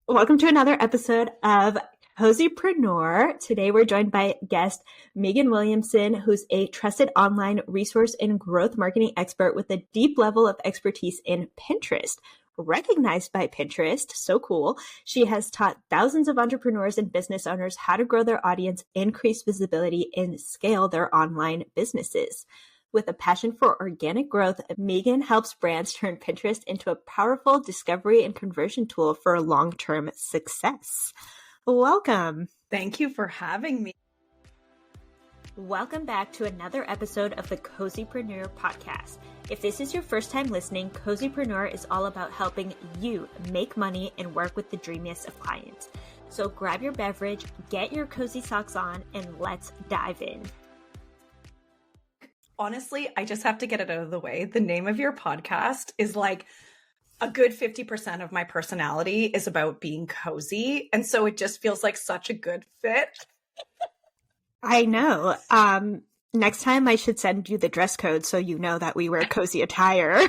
Welcome to another episode of Cozypreneur. Today we're joined by guest Meagan Williamson, who's a trusted online resource and growth marketing expert with a deep level of expertise in Pinterest. Recognized by Pinterest, so cool. She has taught thousands of entrepreneurs and business owners how to grow their audience, increase visibility, and scale their online businesses. With a passion for organic growth, Meagan helps brands turn Pinterest into a powerful discovery and conversion tool for long-term success. Welcome. Thank you for having me. Welcome back to another episode of the Cozypreneur podcast. If this is your first time listening, Cozypreneur is all about helping you make money and work with the dreamiest of clients. So grab your beverage, get your cozy socks on, and let's dive in. Honestly, I just have to get it out of the way. The name of your podcast is like a good 50% of my personality is about being cozy. And so it just feels like such a good fit. I know. Next time I should send you the dress code so you know that we wear cozy attire.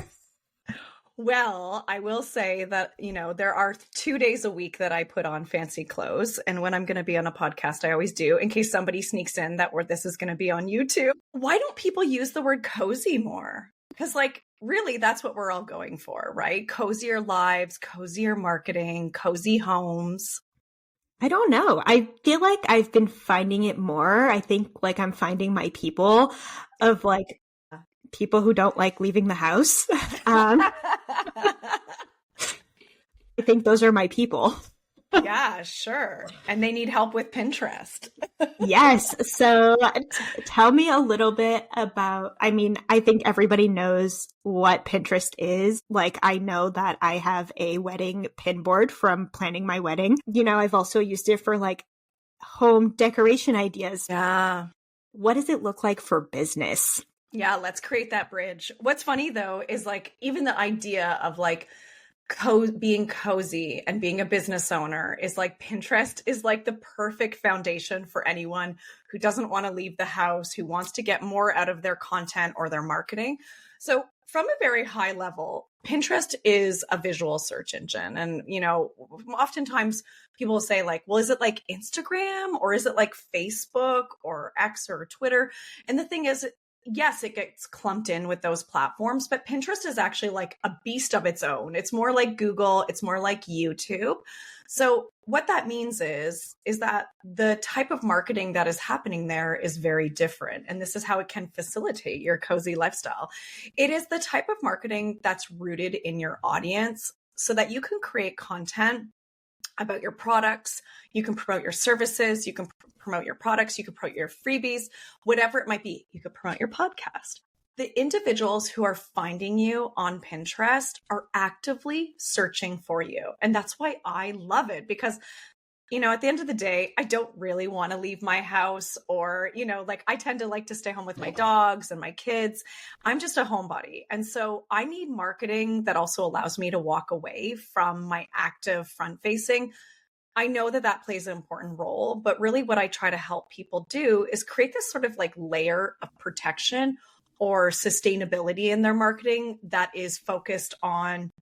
Well, I will say that, there are 2 days a week that I put on fancy clothes. And when I'm going to be on a podcast, I always do, in case somebody sneaks in that this is going to be on YouTube. Why don't people use the word cozy more? Because really, that's what we're all going for, right? Cozier lives, cozier marketing, cozy homes. I don't know. I feel like I've been finding it more. I think I'm finding my people of people who don't like leaving the house. I think those are my people. Yeah, sure. And they need help with Pinterest. Yes. So tell me a little bit about, I think everybody knows what Pinterest is. I know that I have a wedding pin board from planning my wedding. I've also used it for home decoration ideas. Yeah. What does it look like for business? Yeah, let's create that bridge. What's funny though is even the idea of being cozy and being a business owner is Pinterest is the perfect foundation for anyone who doesn't want to leave the house, who wants to get more out of their content or their marketing. So from a very high level, Pinterest is a visual search engine. And, oftentimes people will say well, is it Instagram or is it Facebook or X or Twitter? And the thing is, yes, it gets clumped in with those platforms, but Pinterest is actually a beast of its own. It's more like Google. It's more like YouTube. So what that means is that the type of marketing that is happening there is very different. And this is how it can facilitate your cozy lifestyle. It is the type of marketing that's rooted in your audience so that you can create content about your products, you can promote your services, you can promote your products, you can promote your freebies, whatever it might be. You could promote your podcast. The individuals who are finding you on Pinterest are actively searching for you. And that's why I love it because, at the end of the day, I don't really want to leave my house or, I tend to like to stay home with my dogs and my kids. I'm just a homebody. And so I need marketing that also allows me to walk away from my active front facing. I know that plays an important role, but really what I try to help people do is create this sort of layer of protection or sustainability in their marketing that is focused on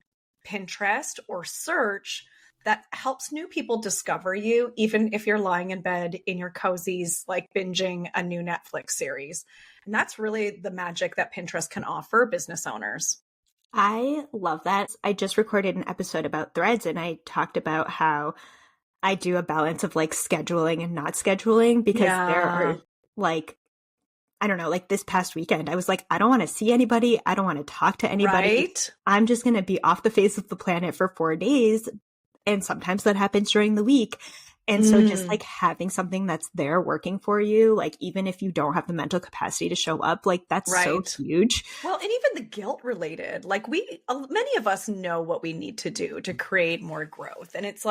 Pinterest or search that helps new people discover you, even if you're lying in bed in your cozies, binging a new Netflix series. And that's really the magic that Pinterest can offer business owners. I love that. I just recorded an episode about threads and I talked about how I do a balance of scheduling and not scheduling because there are I don't know, this past weekend, I was I don't want to see anybody. I don't want to talk to anybody. Right? I'm just going to be off the face of the planet for 4 days. And sometimes that happens during the week. And so just having something that's there working for you, even if you don't have the mental capacity to show up, that's so huge. Well, and even the guilt related, many of us know what we need to do to create more growth. And it's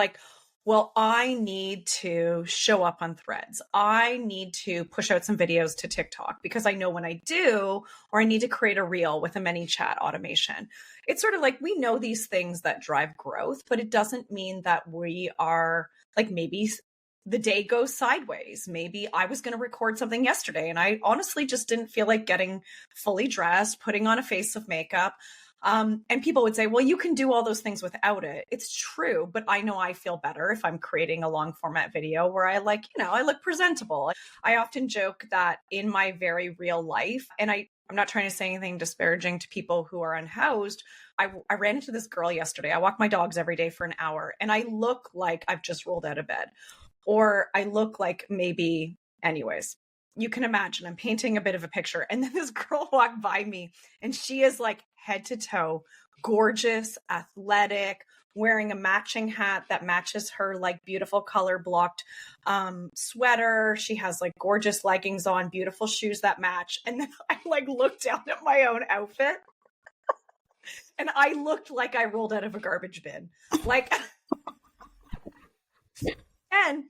well, I need to show up on threads. I need to push out some videos to TikTok because I know when I do, or I need to create a reel with a ManyChat automation. It's sort of we know these things that drive growth, but it doesn't mean that we are maybe the day goes sideways. Maybe I was going to record something yesterday and I honestly just didn't feel like getting fully dressed, putting on a face of makeup. And people would say, well, you can do all those things without it. It's true, but I know I feel better if I'm creating a long format video where I I look presentable. I often joke that in my very real life, and I'm not trying to say anything disparaging to people who are unhoused. I ran into this girl yesterday. I walk my dogs every day for an hour, and I look like I've just rolled out of bed, or I look like anyways. You can imagine I'm painting a bit of a picture. And then this girl walked by me and she is like head to toe, gorgeous, athletic, wearing a matching hat that matches her like beautiful color blocked sweater. She has like gorgeous leggings on, beautiful shoes that match. And then I like looked down at my own outfit and I looked like I rolled out of a garbage bin. And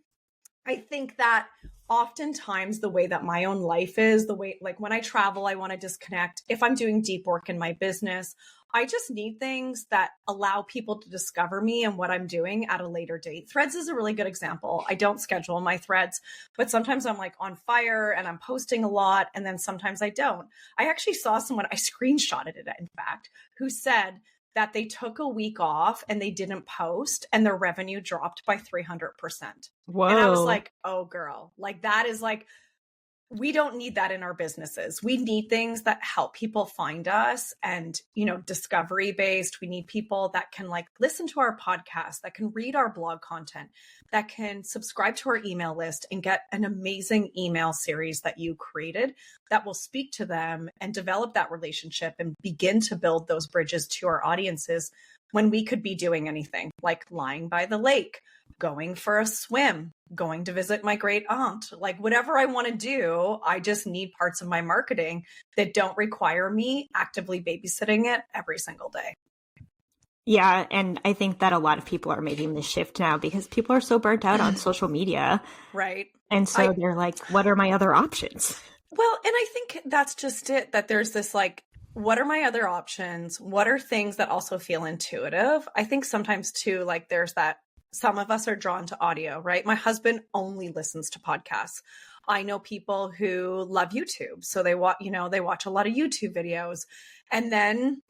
I think that oftentimes the way that my own life is, the way, like when I travel, I want to disconnect. If I'm doing deep work in my business, I just need things that allow people to discover me and what I'm doing at a later date. Threads is a really good example. I don't schedule my threads, but sometimes I'm like on fire and I'm posting a lot. And then sometimes I don't. I actually saw someone, I screenshotted it, in fact, who said that they took a week off and they didn't post and their revenue dropped by 300%. Whoa. And I was like, oh girl, like that is like, we don't need that in our businesses. We need things that help people find us and, discovery based. We need people that can like listen to our podcast, that can read our blog content, that can subscribe to our email list and get an amazing email series that you created that will speak to them and develop that relationship and begin to build those bridges to our audiences when we could be doing anything like lying by the lake, going for a swim, going to visit my great aunt, like whatever I want to do. I just need parts of my marketing that don't require me actively babysitting it every single day. Yeah. And I think that a lot of people are making this shift now because people are so burnt out on social media. Right. And so they're like, what are my other options? Well, and I think that's just it, that there's this like, what are my other options? What are things that also feel intuitive? I think sometimes too, like there's that some of us are drawn to audio, right? My husband only listens to podcasts. I know people who love YouTube. So they watch a lot of YouTube videos. And then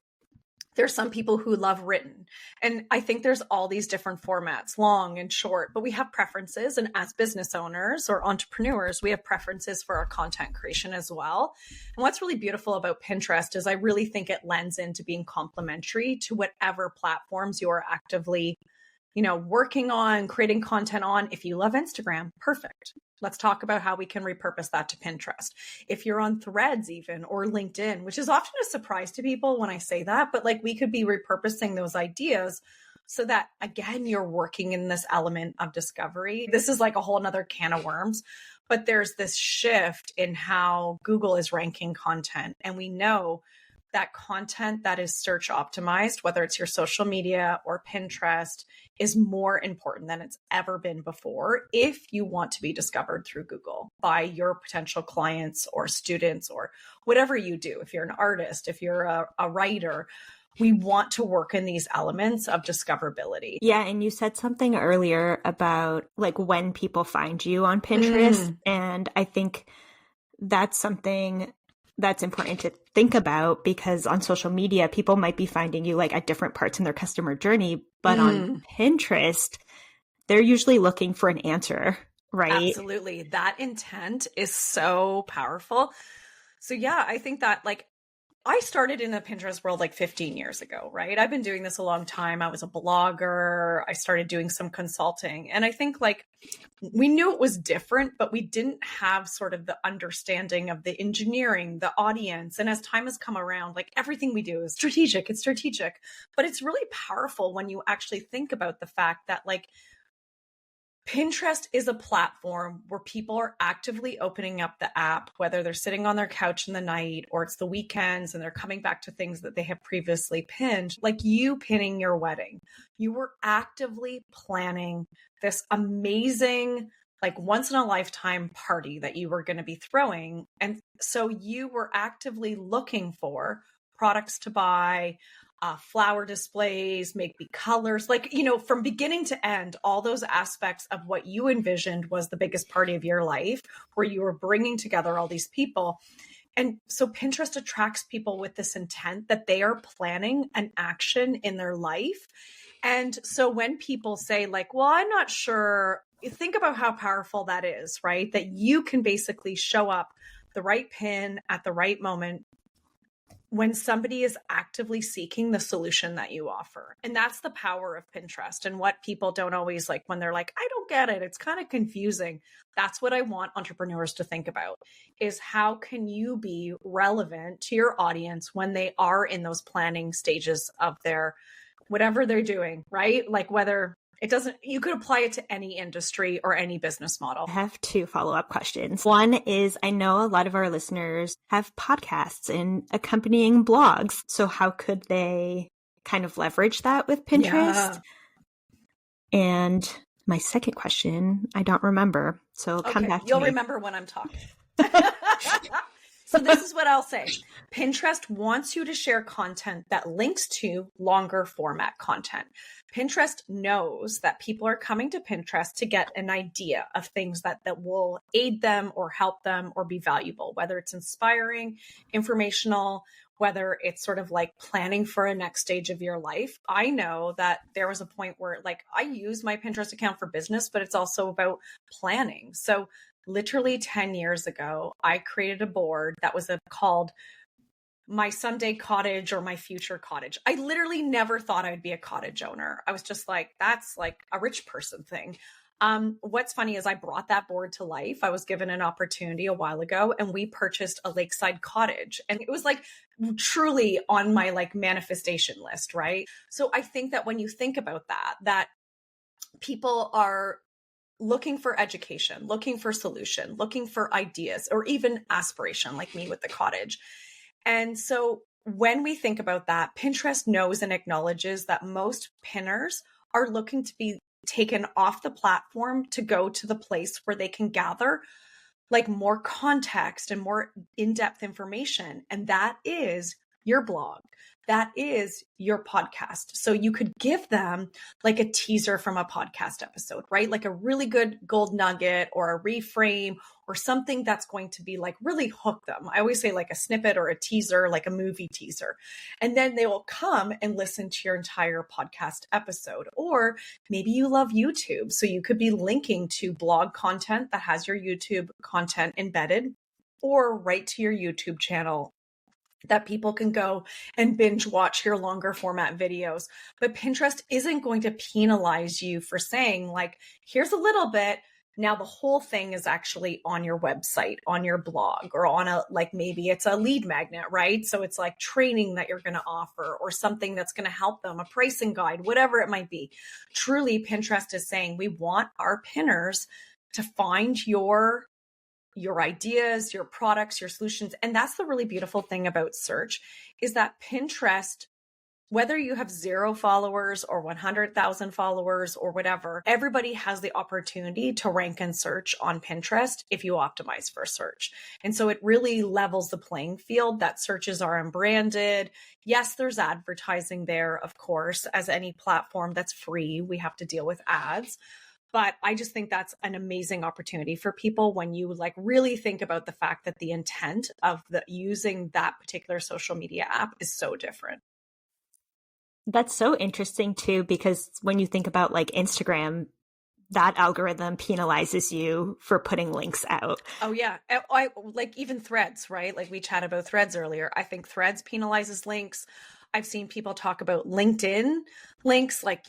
there's some people who love written. And I think there's all these different formats, long and short, but we have preferences. And as business owners or entrepreneurs, we have preferences for our content creation as well. And what's really beautiful about Pinterest is I really think it lends into being complementary to whatever platforms you're actively working on, creating content on. If you love Instagram, perfect. Let's talk about how we can repurpose that to Pinterest. If you're on Threads even, or LinkedIn, which is often a surprise to people when I say that, but like we could be repurposing those ideas so that, again, you're working in this element of discovery. This is like a whole nother can of worms, but there's this shift in how Google is ranking content. And we know that content that is search optimized, whether it's your social media or Pinterest, is more important than it's ever been before if you want to be discovered through Google by your potential clients or students or whatever you do. If you're an artist, if you're a writer, we want to work in these elements of discoverability. Yeah. And you said something earlier about like when people find you on Pinterest. And I think that's something that's important to think about because on social media, people might be finding you like at different parts in their customer journey, but on Pinterest, they're usually looking for an answer, right? Absolutely. That intent is so powerful. So yeah, I think that like I started in the Pinterest world like 15 years ago, right? I've been doing this a long time. I was a blogger. I started doing some consulting. And I think like we knew it was different, but we didn't have sort of the understanding of the engineering, the audience. And as time has come around, like everything we do is strategic. It's strategic, but it's really powerful when you actually think about the fact that like Pinterest is a platform where people are actively opening up the app, whether they're sitting on their couch in the night or it's the weekends and they're coming back to things that they have previously pinned, like you pinning your wedding. You were actively planning this amazing, like once in a lifetime party that you were going to be throwing. And so you were actively looking for products to buy, flower displays, maybe colors, like, from beginning to end, all those aspects of what you envisioned was the biggest party of your life, where you were bringing together all these people. And so Pinterest attracts people with this intent that they are planning an action in their life. And so when people say like, well, I'm not sure, think about how powerful that is, right? That you can basically show up the right pin at the right moment when somebody is actively seeking the solution that you offer. And that's the power of Pinterest, and what people don't always like when they're like, I don't get it, it's kind of confusing. That's what I want entrepreneurs to think about, is how can you be relevant to your audience when they are in those planning stages of their, whatever they're doing, right? Like whether it doesn't, you could apply it to any industry or any business model. I have two follow-up questions. One is, I know a lot of our listeners have podcasts and accompanying blogs. So how could they kind of leverage that with Pinterest? Yeah. And my second question, I don't remember. So come back to me. You'll remember when I'm talking. So this is what I'll say. Pinterest wants you to share content that links to longer format content. Pinterest knows that people are coming to Pinterest to get an idea of things that will aid them or help them or be valuable, whether it's inspiring, informational, whether it's sort of like planning for a next stage of your life. I know that there was a point where like I use my Pinterest account for business, but it's also about planning. So literally 10 years ago, I created a board that was called My Someday Cottage or My Future Cottage. I literally never thought I'd be a cottage owner. I was just like, that's like a rich person thing. What's funny is I brought that board to life. I was given an opportunity a while ago and we purchased a lakeside cottage, and it was like truly on my like manifestation list, right? So I think that when you think about that people are looking for education, looking for solution, looking for ideas, or even aspiration, like me with the cottage. And so when we think about that, Pinterest knows and acknowledges that most pinners are looking to be taken off the platform to go to the place where they can gather like more context and more in-depth information. And that is your blog. That is your podcast. So you could give them like a teaser from a podcast episode, right? Like a really good gold nugget or a reframe or something that's going to be like really hook them. I always say like a snippet or a teaser, like a movie teaser. And then they will come and listen to your entire podcast episode. Or maybe you love YouTube. So you could be linking to blog content that has your YouTube content embedded, or right to your YouTube channel that people can go and binge watch your longer format videos. But Pinterest isn't going to penalize you for saying like, here's a little bit. Now the whole thing is actually on your website, on your blog, or on a, like maybe it's a lead magnet, right? So it's like training that you're going to offer or something that's going to help them, a pricing guide, whatever it might be. Truly, Pinterest is saying we want our pinners to find your ideas, your products, your solutions. And that's the really beautiful thing about search, is that Pinterest, whether you have 0 followers or 100,000 followers or whatever, everybody has the opportunity to rank and search on Pinterest if you optimize for search. And so it really levels the playing field that searches are unbranded. Yes, there's advertising there, of course, as any platform that's free, we have to deal with ads. But I just think that's an amazing opportunity for people when you like really think about the fact that the intent of using that particular social media app is so different. That's so interesting too, because when you think about like Instagram, that algorithm penalizes you for putting links out. Oh yeah. I like even Threads, right? Like we chatted about Threads earlier. I think Threads penalizes links. I've seen people talk about LinkedIn links, like,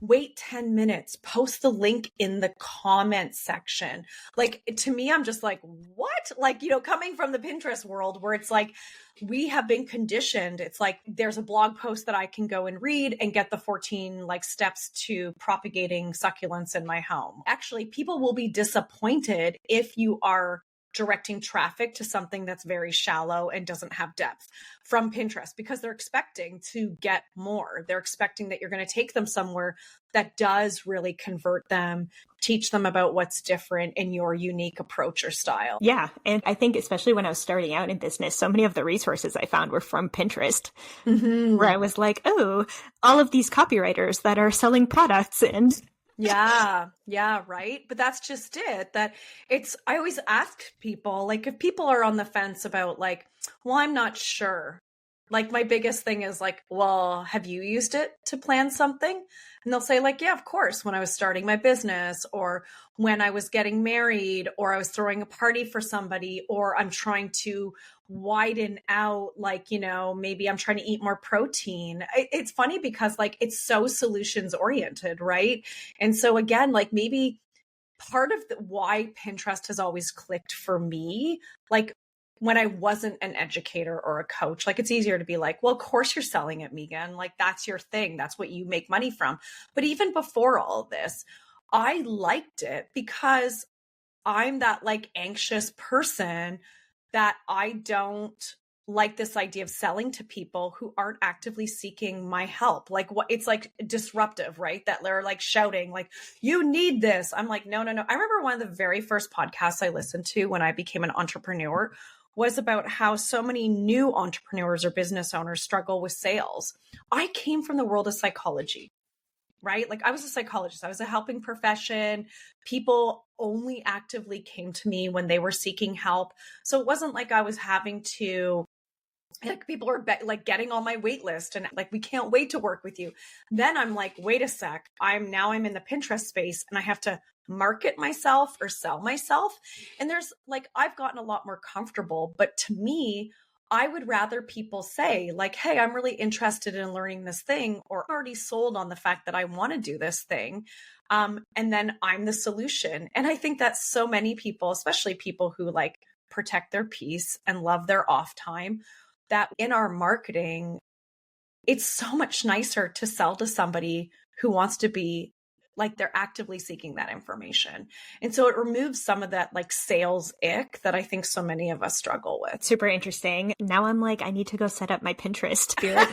wait 10 minutes, post the link in the comment section. Like, to me, I'm just like, what? Like, coming from the Pinterest world where it's like, we have been conditioned. It's like, there's a blog post that I can go and read and get the 14 like steps to propagating succulents in my home. Actually, people will be disappointed if you are directing traffic to something that's very shallow and doesn't have depth from Pinterest, because they're expecting to get more. They're expecting that you're going to take them somewhere that does really convert them, teach them about what's different in your unique approach or style. Yeah. And I think especially when I was starting out in business, so many of the resources I found were from Pinterest, where I was like, oh, all of these copywriters that are selling products and Yeah. Yeah. Right. But that's just it. I always ask people, like, if people are on the fence about, like, well, I'm not sure. Like, my biggest thing is like, well, have you used it to plan something? And they'll say, like, yeah, of course, when I was starting my business, or when I was getting married, or I was throwing a party for somebody, or I'm trying to widen out, like, maybe I'm trying to eat more protein. It's funny because, like, it's so solutions oriented, right? And so again, like, maybe part of why Pinterest has always clicked for me, like, when I wasn't an educator or a coach, like, it's easier to be like, well, of course you're selling it, Meagan. Like, that's your thing. That's what you make money from. But even before all of this, I liked it because I'm that, like, anxious person that I don't like this idea of selling to people who aren't actively seeking my help. Like, what, it's like disruptive, right? That they're like shouting, like, you need this. I'm like, no, no, no. I remember one of the very first podcasts I listened to when I became an entrepreneur was about how so many new entrepreneurs or business owners struggle with sales. I came from the world of psychology, right? Like, I was a psychologist. I was a helping profession. People only actively came to me when they were seeking help. So it wasn't like I was having to, like, people were like getting on my wait list and like, we can't wait to work with you. Then I'm like, wait a sec. I'm in the Pinterest space and I have to market myself or sell myself. And there's like, I've gotten a lot more comfortable, but to me, I would rather people say, like, hey, I'm really interested in learning this thing, or I'm already sold on the fact that I want to do this thing. And then I'm the solution. And I think that so many people, especially people who like protect their peace and love their off time, that in our marketing, it's so much nicer to sell to somebody who wants to be like, they're actively seeking that information. And so it removes some of that like sales ick that I think so many of us struggle with. Super interesting. Now I'm like, I need to go set up my Pinterest to be like,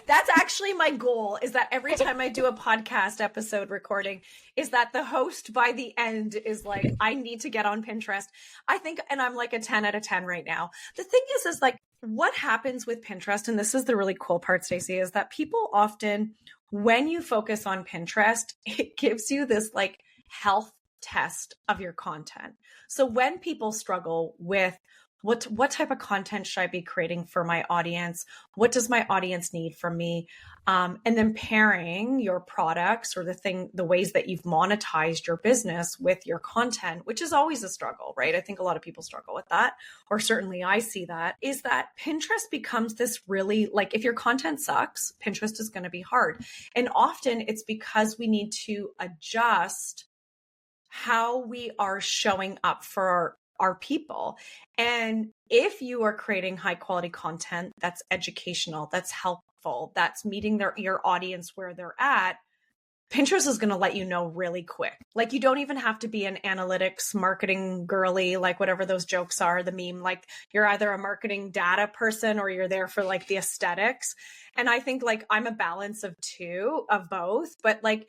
that's actually my goal, is that every time I do a podcast episode recording, is that the host by the end is like, I need to get on Pinterest. I think, and I'm like a 10 out of 10 right now. The thing is like, what happens with Pinterest, and this is the really cool part, Stacy, is that people often, when you focus on Pinterest, it gives you this like health test of your content. So when people struggle with what type of content should I be creating for my audience? What does my audience need from me? And then pairing your products or the ways that you've monetized your business with your content, which is always a struggle, right? I think a lot of people struggle with that, or certainly I see that, is that Pinterest becomes this really, like, if your content sucks, Pinterest is going to be hard. And often it's because we need to adjust how we are showing up for our people. And if you are creating high quality content that's educational, that's helpful, that's meeting your audience where they're at, Pinterest is going to let you know really quick. Like, you don't even have to be an analytics marketing girly, like whatever those jokes are, the meme, like you're either a marketing data person or you're there for like the aesthetics. And I think like I'm a balance of both, but like,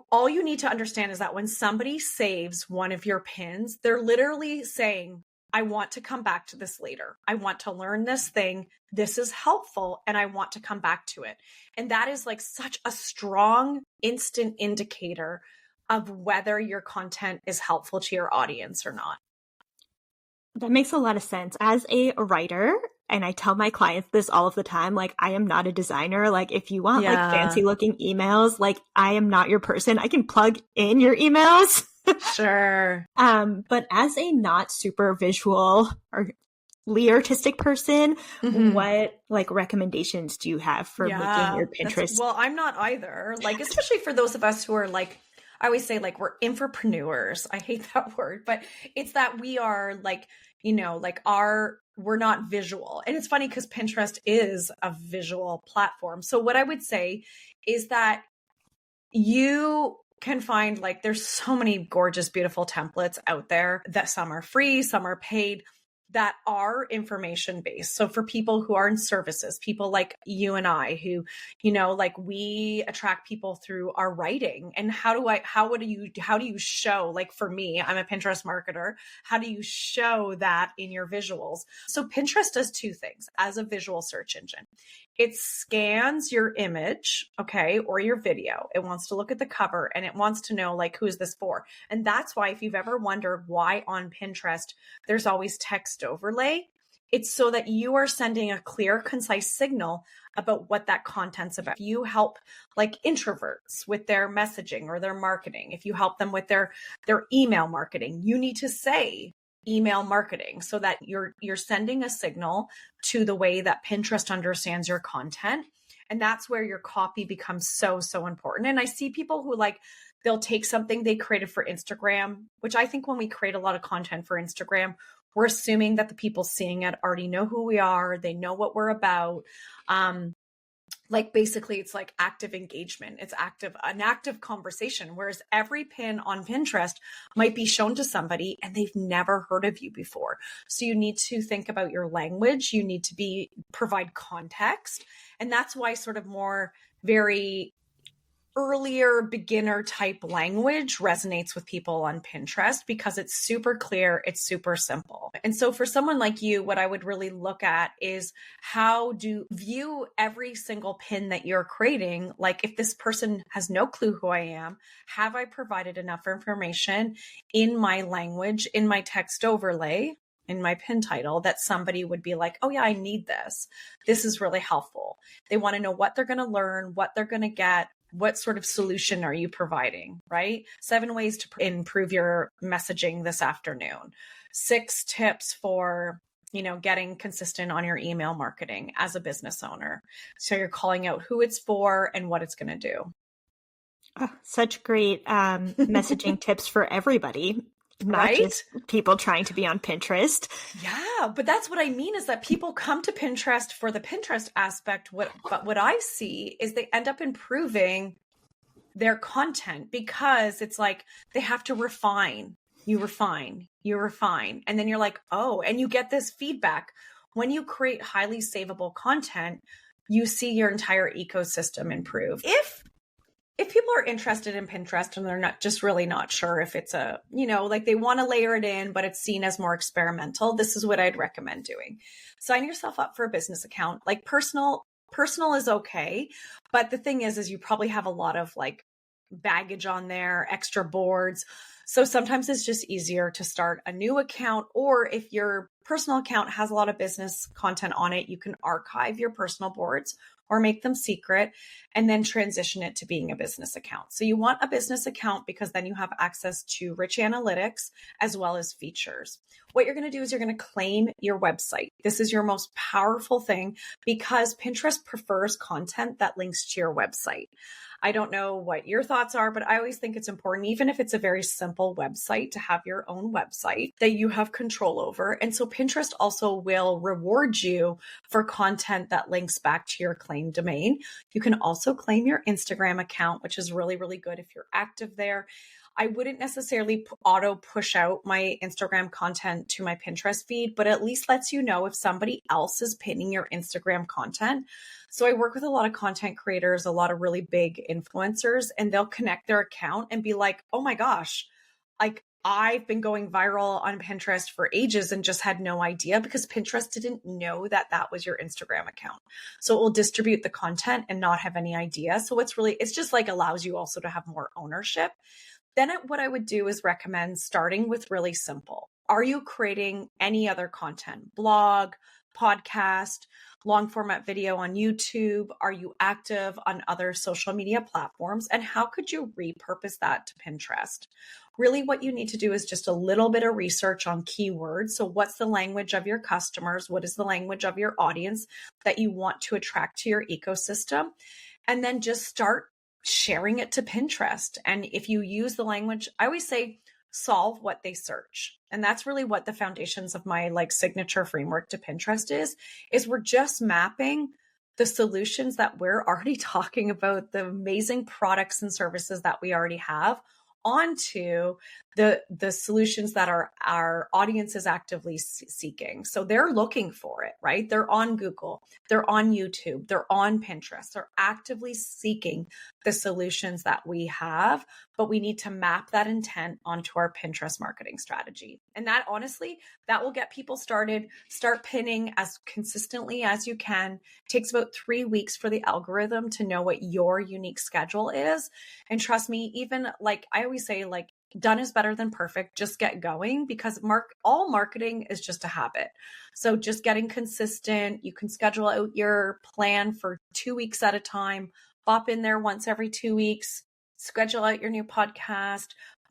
all you need to understand is that when somebody saves one of your pins, they're literally saying, I want to come back to this later. I want to learn this thing. This is helpful, and I want to come back to it. And that is like such a strong instant indicator of whether your content is helpful to your audience or not. That makes a lot of sense. As a writer, and I tell my clients this all of the time, like, I am not a designer. Like, if you want like fancy looking emails, like, I am not your person. I can plug in your emails. Sure. But as a not super visual or artistic person, what like recommendations do you have for making your Pinterest? Well, I'm not either. Like, especially for those of us who are like, I always say like, we're infopreneurs. I hate that word, but it's that we are like, like we're not visual. And it's funny because Pinterest is a visual platform. So what I would say is that you can find, like, there's so many gorgeous, beautiful templates out there, that some are free, some are paid. that are information based. So for people who are in services, people like you and I who, like we attract people through our writing. And how do you show, like for me, I'm a Pinterest marketer. How do you show that in your visuals? So Pinterest does two things as a visual search engine. It scans your image, okay, or your video. It wants to look at the cover and it wants to know like, who is this for? And that's why if you've ever wondered why on Pinterest, there's always text overlay, it's so that you are sending a clear, concise signal about what that content's about. If you help like introverts with their messaging or their marketing, if you help them with their email marketing, you need to say email marketing so that you're sending a signal to the way that Pinterest understands your content. And that's where your copy becomes so, so important. And I see people who like, they'll take something they created for Instagram, which I think when we create a lot of content for Instagram, we're assuming that the people seeing it already know who we are. They know what we're about. Like basically it's like active engagement. It's an active conversation. Whereas every pin on Pinterest might be shown to somebody and they've never heard of you before. So you need to think about your language. You need to provide context. And that's why sort of more very earlier beginner type language resonates with people on Pinterest because it's super clear, it's super simple. And so for someone like you, what I would really look at is how to view every single pin that you're creating. Like if this person has no clue who I am, have I provided enough information in my language, in my text overlay, in my pin title that somebody would be like, oh yeah, I need this. This is really helpful. They want to know what they're going to learn, what they're going to get. What sort of solution are you providing, right? 7 ways to improve your messaging this afternoon. 6 tips for, getting consistent on your email marketing as a business owner. So you're calling out who it's for and what it's going to do. Oh, such great messaging tips for everybody. Not right? Just people trying to be on Pinterest. Yeah, but that's what I mean is that people come to Pinterest for the Pinterest aspect. But what I see is they end up improving their content because it's like they have to refine. You refine. And then you're like, oh, and you get this feedback. When you create highly savable content, you see your entire ecosystem improve. If people are interested in Pinterest and they're not sure if it's like they want to layer it in, but it's seen as more experimental, this is what I'd recommend doing. Sign yourself up for a business account. Like personal is okay. But the thing is you probably have a lot of like baggage on there, extra boards. So sometimes it's just easier to start a new account, or if your personal account has a lot of business content on it, you can archive your personal boards or make them secret and then transition it to being a business account. So you want a business account because then you have access to rich analytics as well as features. What you're going to do is you're going to claim your website. This is your most powerful thing because Pinterest prefers content that links to your website. I don't know what your thoughts are, but I always think it's important, even if it's a very simple website, to have your own website that you have control over. And so Pinterest also will reward you for content that links back to your claimed domain. You can also claim your Instagram account, which is really, really good if you're active there. I wouldn't necessarily auto push out my Instagram content to my Pinterest feed, but at least lets you know if somebody else is pinning your Instagram content. So I work with a lot of content creators, a lot of really big influencers, and they'll connect their account and be like, oh my gosh, like I've been going viral on Pinterest for ages and just had no idea because Pinterest didn't know that that was your Instagram account. So it will distribute the content and not have any idea. So it's just like allows you also to have more ownership. Then what I would do is recommend starting with really simple. Are you creating any other content? Blog, podcast, long format video on YouTube? Are you active on other social media platforms? And how could you repurpose that to Pinterest? Really what you need to do is just a little bit of research on keywords. So what's the language of your customers? What is the language of your audience that you want to attract to your ecosystem? And then just start sharing it to Pinterest. And if you use the language, I always say, solve what they search. And that's really what the foundations of my signature framework to Pinterest is we're just mapping the solutions that we're already talking about, the amazing products and services that we already have onto the solutions that our audience is actively seeking. So they're looking for it, right? They're on Google, they're on YouTube, they're on Pinterest, they're actively seeking the solutions that we have, but we need to map that intent onto our Pinterest marketing strategy. And that honestly, that will get people started. Start pinning as consistently as you can. It takes about 3 weeks for the algorithm to know what your unique schedule is. And trust me, even like I always say, like, done is better than perfect. Just get going, because all marketing is just a habit. So just getting consistent. You can schedule out your plan for 2 weeks at a time, pop in there once every 2 weeks, schedule out your new podcast,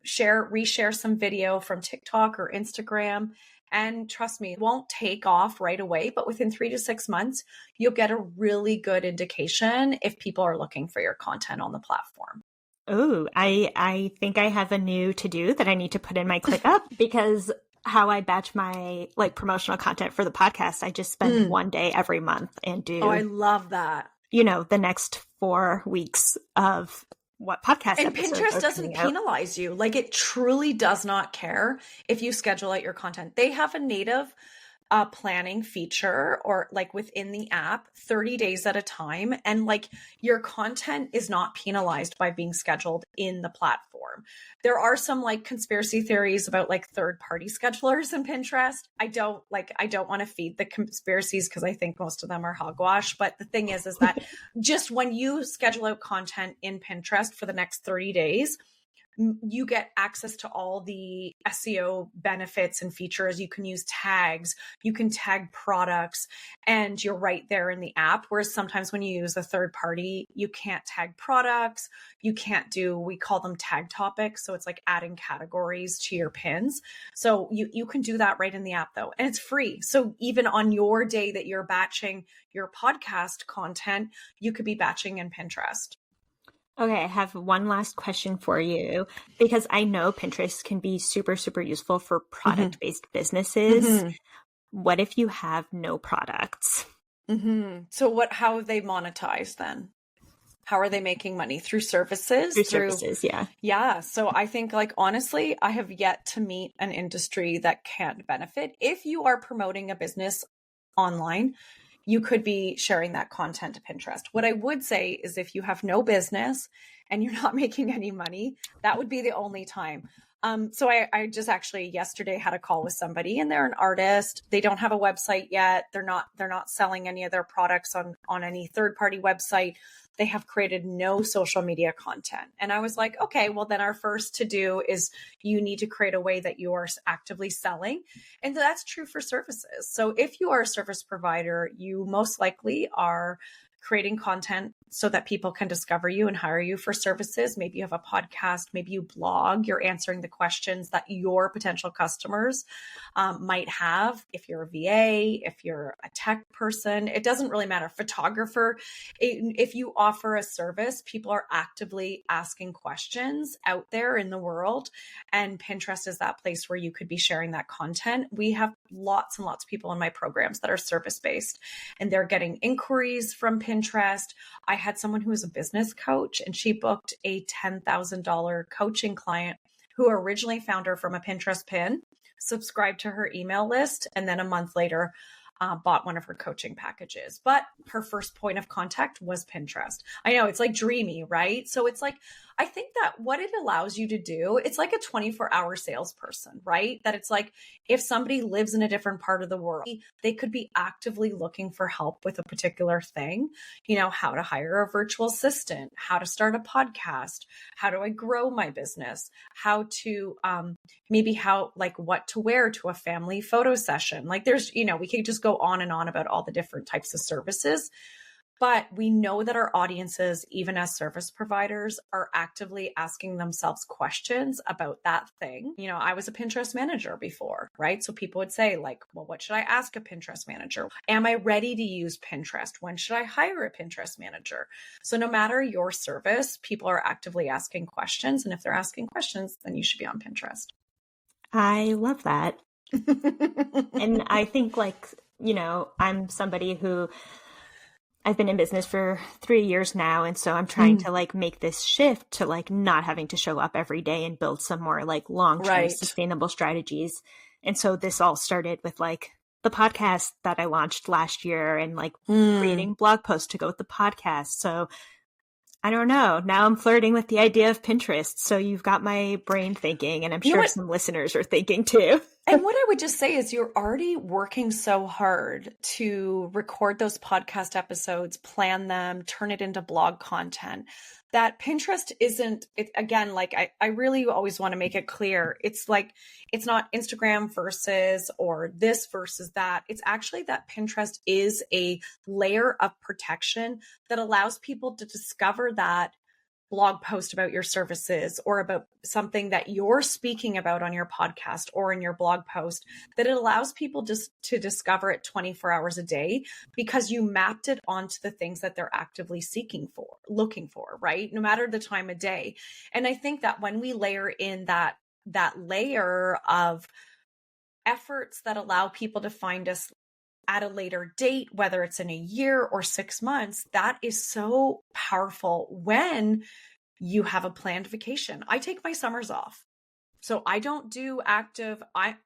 reshare some video from TikTok or Instagram. And trust me, it won't take off right away, but within 3 to 6 months, you'll get a really good indication if people are looking for your content on the platform. Oh, I think I have a new to-do that I need to put in my ClickUp, because how I batch my like promotional content for the podcast, I just spend one day every month and do. Oh, I love that. The next 4 weeks of what podcast and Pinterest doesn't penalize you. Like, it truly does not care if you schedule out your content. They have a native planning feature, or like within the app, 30 days at a time. And like, your content is not penalized by being scheduled in the platform. There are some like conspiracy theories about like third-party schedulers in Pinterest. I don't want to feed the conspiracies, because I think most of them are hogwash. But the thing is that just when you schedule out content in Pinterest for the next 30 days, you get access to all the SEO benefits and features. You can use tags, you can tag products, and you're right there in the app. Whereas sometimes when you use a third party, you can't tag products. You can't do, we call them tag topics. So it's like adding categories to your pins. So you can do that right in the app though. And it's free. So even on your day that you're batching your podcast content, you could be batching in Pinterest. Okay, I have one last question for you, because I know Pinterest can be super, super useful for product-based businesses. What if you have no products? So how have they monetized then? How are they making money? Through services? Through services, yeah. Yeah. So I think, like, honestly, I have yet to meet an industry that can't benefit. If you are promoting a business online, you could be sharing that content to Pinterest. What I would say is, if you have no business and you're not making any money, that would be the only time. So I just actually yesterday had a call with somebody, and they're an artist. They don't have a website yet. They're not selling any of their products on any third-party website. They have created no social media content. And I was like, okay, well then our first to do is you need to create a way that you are actively selling. And that's true for services. So if you are a service provider, you most likely are creating content so that people can discover you and hire you for services. Maybe you have a podcast, maybe you blog, you're answering the questions that your potential customers might have. If you're a VA, if you're a tech person, it doesn't really matter. Photographer, if you offer a service, people are actively asking questions out there in the world. And Pinterest is that place where you could be sharing that content. We have lots and lots of people in my programs that are service-based, and they're getting inquiries from Pinterest. I had someone who was a business coach, and she booked a $10,000 coaching client who originally found her from a Pinterest pin, subscribed to her email list, and then a month later bought one of her coaching packages. But her first point of contact was Pinterest. I know, it's like dreamy, right? So it's like, I think that what it allows you to do, it's like a 24-hour salesperson, right? That it's like, if somebody lives in a different part of the world, they could be actively looking for help with a particular thing, how to hire a virtual assistant, how to start a podcast, how do I grow my business, how to what to wear to a family photo session. Like there's, we could just go on and on about all the different types of services. But we know that our audiences, even as service providers, are actively asking themselves questions about that thing. I was a Pinterest manager before, right? So people would say like, well, what should I ask a Pinterest manager? Am I ready to use Pinterest? When should I hire a Pinterest manager? So no matter your service, people are actively asking questions. And if they're asking questions, then you should be on Pinterest. I love that. And I think I'm somebody who I've been in business for 3 years now. And so I'm trying to like make this shift to like not having to show up every day and build some more like long-term Right. sustainable strategies. And so this all started with like the podcast that I launched last year and like creating blog posts to go with the podcast. So I don't know. Now I'm flirting with the idea of Pinterest. So you've got my brain thinking, and I'm sure some listeners are thinking too. And what I would just say is you're already working so hard to record those podcast episodes, plan them, turn it into blog content, that Pinterest isn't, again, like I really always want to make it clear. It's like, it's not Instagram versus or this versus that. It's actually that Pinterest is a layer of protection that allows people to discover that blog post about your services or about something that you're speaking about on your podcast or in your blog post, that it allows people just to discover it 24 hours a day because you mapped it onto the things that they're actively looking for, right? No matter the time of day. And I think that when we layer in that layer of efforts that allow people to find us at a later date, whether it's in a year or 6 months, that is so powerful when you have a planned vacation. I take my summers off. So I don't do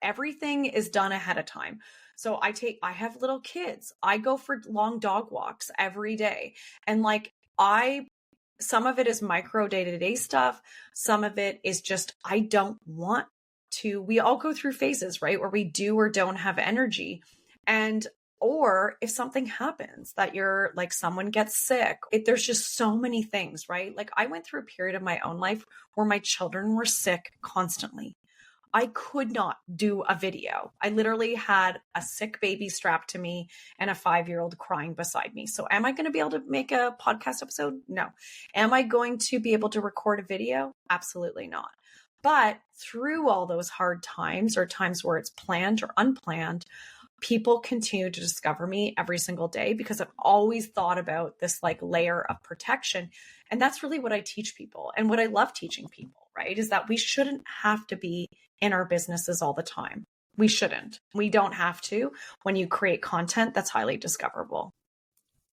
everything is done ahead of time. So I have little kids. I go for long dog walks every day. And like some of it is micro day-to-day stuff. Some of it is just, I don't want to, we all go through phases, right? Where we do or don't have energy. Or if something happens that you're like, someone gets sick, there's just so many things, right? Like I went through a period of my own life where my children were sick constantly. I could not do a video. I literally had a sick baby strapped to me and a 5-year-old crying beside me. So am I going to be able to make a podcast episode? No. Am I going to be able to record a video? Absolutely not. But through all those hard times or times where it's planned or unplanned, people continue to discover me every single day because I've always thought about this like layer of protection. And that's really what I teach people. And what I love teaching people, right, is that we shouldn't have to be in our businesses all the time. We shouldn't. We don't have to when you create content that's highly discoverable.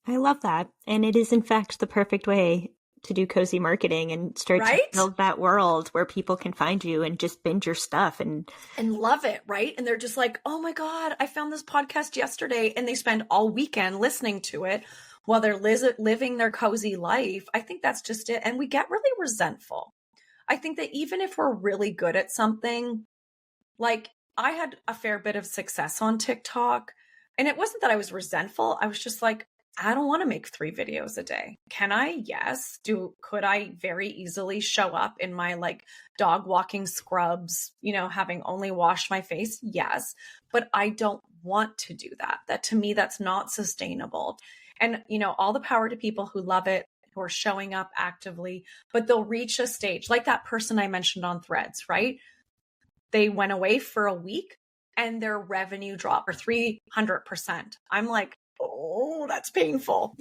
I love that. And it is in fact the perfect way to do cozy marketing and start to build that world where people can find you and just binge your stuff and love it, right? And they're just like, oh my God, I found this podcast yesterday, and they spend all weekend listening to it while they're living their cozy life. I think that's just it. And we get really resentful. I think that even if we're really good at something, like I had a fair bit of success on TikTok, and it wasn't that I was resentful. I was just like, I don't want to make 3 videos a day. Can I? Yes. Could I very easily show up in my like dog walking scrubs, having only washed my face? Yes. But I don't want to do that. That to me, that's not sustainable. And, all the power to people who love it, who are showing up actively, but they'll reach a stage like that person I mentioned on Threads, right? They went away for a week and their revenue dropped for 300%. I'm like, oh, that's painful.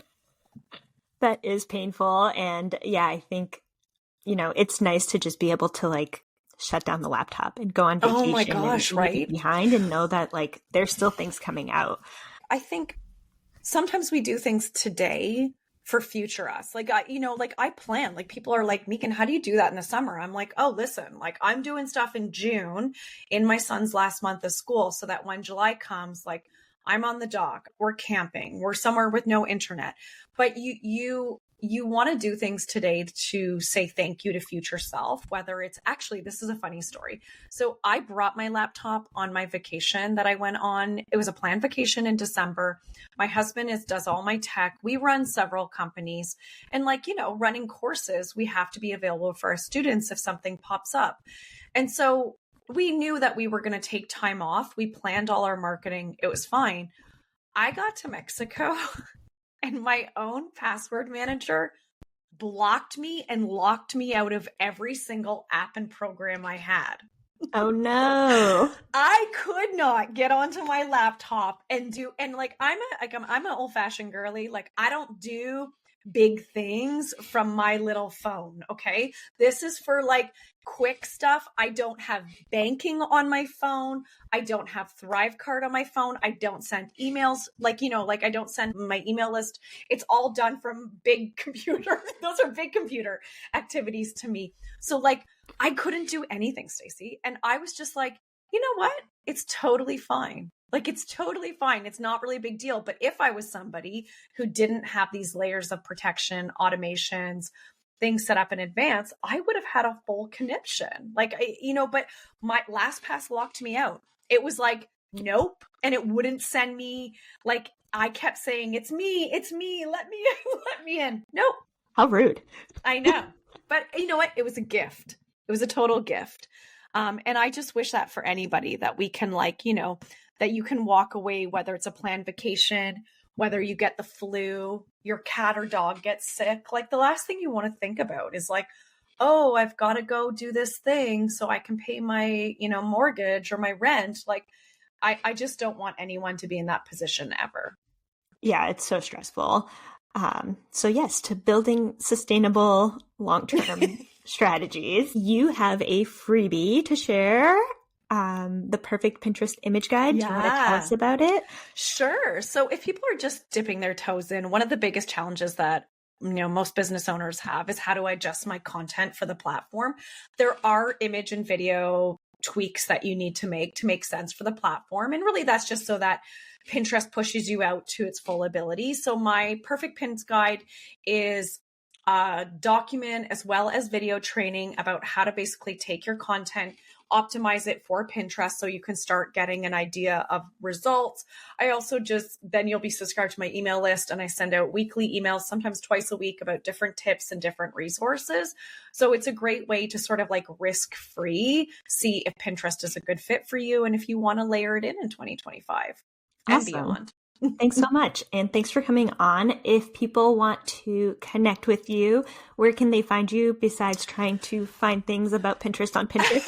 That is painful. And yeah, I think, it's nice to just be able to like shut down the laptop and go on vacation. Oh my gosh, and right? leave it behind and know that like there's still things coming out. I think sometimes we do things today for future us. Like, I plan, like people are like, Meagan, how do you do that in the summer? I'm like, oh, listen, like I'm doing stuff in June in my son's last month of school so that when July comes, like I'm on the dock, we're camping, we're somewhere with no internet. But you want to do things today to say thank you to future self, whether it's actually, this is a funny story. So I brought my laptop on my vacation that I went on. It was a planned vacation in December. My husband does all my tech. We run several companies, and running courses, we have to be available for our students if something pops up. And so we knew that we were going to take time off. We planned all our marketing. It was fine. I got to Mexico and my own password manager blocked me and locked me out of every single app and program I had. Oh no. I could not get onto my laptop and I'm an old-fashioned girly. Like I don't do big things from my little phone. Okay. This is for like quick stuff. I don't have banking on my phone. I don't have Thrivecart on my phone. I don't send emails. Like, I don't send my email list. It's all done from big computer. Those are big computer activities to me. So like, I couldn't do anything, Stacy. And I was just like, you know what? It's totally fine. Like, it's totally fine. It's not really a big deal. But if I was somebody who didn't have these layers of protection, automations, things set up in advance, I would have had a full conniption. Like, but my LastPass locked me out. It was like, nope. And it wouldn't send me, like, I kept saying, it's me, let me in. Nope. How rude. I know. But you know what? It was a gift. It was a total gift. And I just wish that for anybody, that we can that you can walk away, whether it's a planned vacation, whether you get the flu, your cat or dog gets sick. Like, the last thing you want to think about is like, oh, I've got to go do this thing so I can pay my, mortgage or my rent. Like, I just don't want anyone to be in that position ever. Yeah, it's so stressful. So yes, to building sustainable long-term strategies, you have a freebie to share, the perfect Pinterest image guide. Yeah. Do you want to tell us about it? Sure. So if people are just dipping their toes in, one of the biggest challenges that most business owners have is, how do I adjust my content for the platform? There are image and video tweaks that you need to make sense for the platform. And really, that's just so that Pinterest pushes you out to its full ability. So my perfect pins guide is a document as well as video training about how to basically take your content, optimize it for Pinterest so you can start getting an idea of results. I also then you'll be subscribed to my email list, and I send out weekly emails, sometimes twice a week, about different tips and different resources. So it's a great way to sort of like risk-free see if Pinterest is a good fit for you and if you want to layer it in 2025 and beyond. Thanks so much. And thanks for coming on. If people want to connect with you, where can they find you besides trying to find things about Pinterest on Pinterest?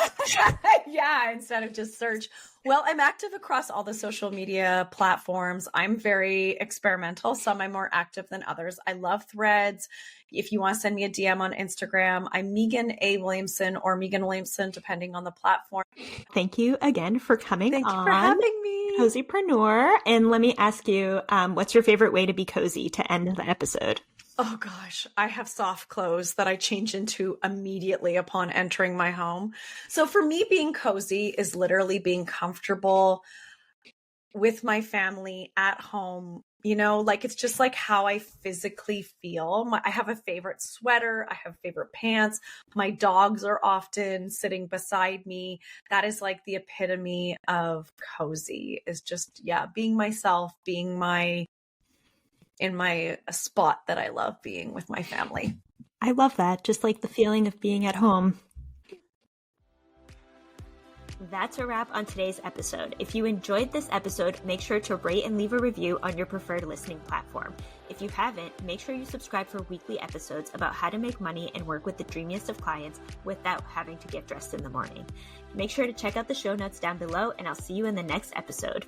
Yeah, instead of just search. Well, I'm active across all the social media platforms. I'm very experimental. Some I'm more active than others. I love Threads. If you want to send me a DM on Instagram, I'm Meagan A. Williamson or Meagan Williamson, depending on the platform. Thank you again for coming on. Thank you for having me. Cozypreneur. And let me ask you, what's your favorite way to be cozy to end the episode? Oh gosh, I have soft clothes that I change into immediately upon entering my home. So for me, being cozy is literally being comfortable with my family at home. Like, it's just like how I physically feel. I have a favorite sweater. I have favorite pants. My dogs are often sitting beside me. That is like the epitome of cozy, is just, being myself, being in my spot that I love being with my family. I love that. Just like the feeling of being at home. That's a wrap on today's episode. If you enjoyed this episode, make sure to rate and leave a review on your preferred listening platform. If you haven't, make sure you subscribe for weekly episodes about how to make money and work with the dreamiest of clients without having to get dressed in the morning. Make sure to check out the show notes down below, and I'll see you in the next episode.